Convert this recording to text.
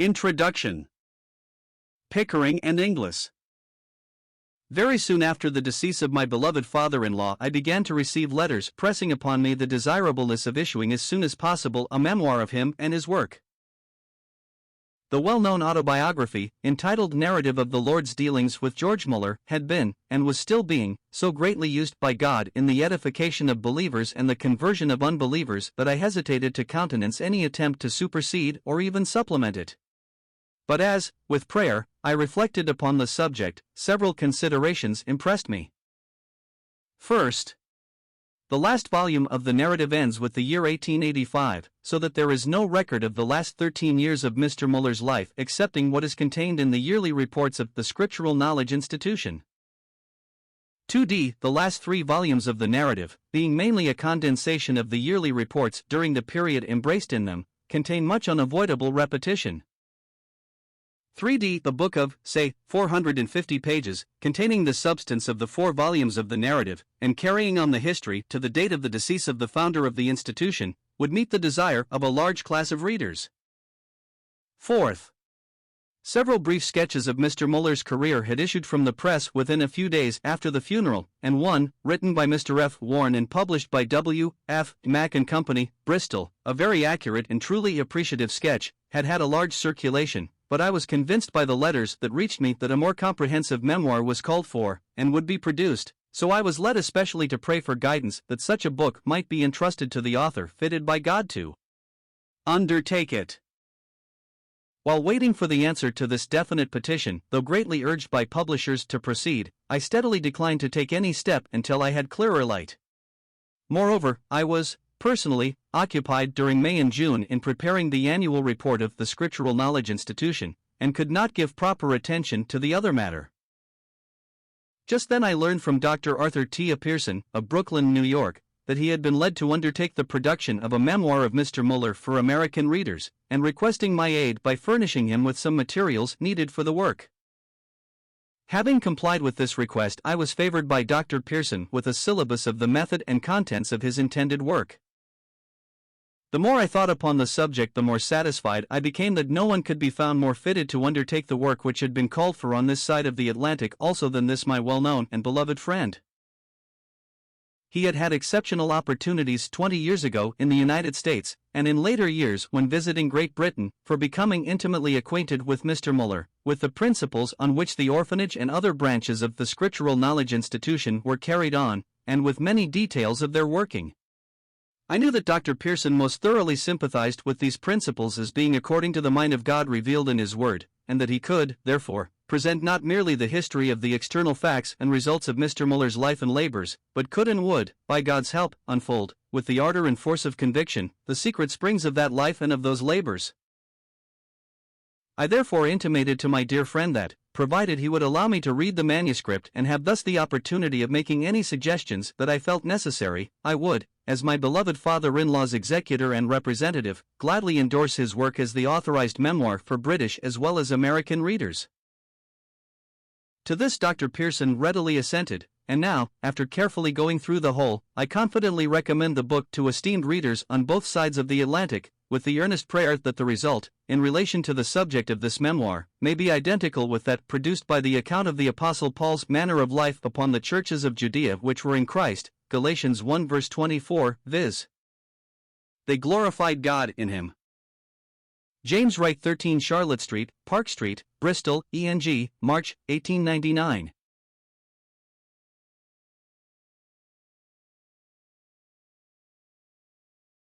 Introduction. Pickering and Inglis. Very soon after the decease of my beloved father-in-law, I began to receive letters pressing upon me the desirableness of issuing as soon as possible a memoir of him and his work. The well-known autobiography, entitled Narrative of the Lord's Dealings with George Müller, had been, and was still being, so greatly used by God in the edification of believers and the conversion of unbelievers that I hesitated to countenance any attempt to supersede or even supplement it. But as, with prayer, I reflected upon the subject, several considerations impressed me. First, the last volume of the narrative ends with the year 1885, so that there is no record of the last 13 years of Mr. Müller's life excepting what is contained in the yearly reports of the Scriptural Knowledge Institution. 2d. The last 3 volumes of the narrative, being mainly a condensation of the yearly reports during the period embraced in them, contain much unavoidable repetition. 3d. The book of, say, 450 pages, containing the substance of the 4 volumes of the narrative, and carrying on the history to the date of the decease of the founder of the institution, would meet the desire of a large class of readers. 4th. Several brief sketches of Mr. Müller's career had issued from the press within a few days after the funeral, and one, written by Mr. F. Warren and published by W. F. Mack & Company, Bristol, a very accurate and truly appreciative sketch, had had a large circulation, but I was convinced by the letters that reached me that a more comprehensive memoir was called for, and would be produced, so I was led especially to pray for guidance that such a book might be entrusted to the author fitted by God to undertake it. While waiting for the answer to this definite petition, though greatly urged by publishers to proceed, I steadily declined to take any step until I had clearer light. Moreover, I was, personally, occupied during May and June in preparing the annual report of the Scriptural Knowledge Institution, and could not give proper attention to the other matter. Just then I learned from Dr. Arthur T. Pierson, of Brooklyn, New York, that he had been led to undertake the production of a memoir of Mr. Müller for American readers, and requesting my aid by furnishing him with some materials needed for the work. Having complied with this request, I was favored by Dr. Pierson with a syllabus of the method and contents of his intended work. The more I thought upon the subject, the more satisfied I became that no one could be found more fitted to undertake the work which had been called for on this side of the Atlantic also than this my well-known and beloved friend. He had had exceptional opportunities 20 years ago in the United States, and in later years when visiting Great Britain, for becoming intimately acquainted with Mr. Müller, with the principles on which the orphanage and other branches of the Scriptural Knowledge Institution were carried on, and with many details of their working. I knew that Dr. Pierson most thoroughly sympathized with these principles as being according to the mind of God revealed in His Word, and that he could, therefore, present not merely the history of the external facts and results of Mr. Müller's life and labors, but could and would, by God's help, unfold, with the ardor and force of conviction, the secret springs of that life and of those labors. I therefore intimated to my dear friend that, provided he would allow me to read the manuscript and have thus the opportunity of making any suggestions that I felt necessary, I would, as my beloved father-in-law's executor and representative, gladly endorse his work as the authorized memoir for British as well as American readers. To this Dr. Pierson readily assented, and now, after carefully going through the whole, I confidently recommend the book to esteemed readers on both sides of the Atlantic, with the earnest prayer that the result, in relation to the subject of this memoir, may be identical with that produced by the account of the Apostle Paul's manner of life upon the churches of Judea which were in Christ, Galatians 1 verse 24, viz. They glorified God in him. James Wright, 13 Charlotte Street, Park Street, Bristol, ENG, March, 1899.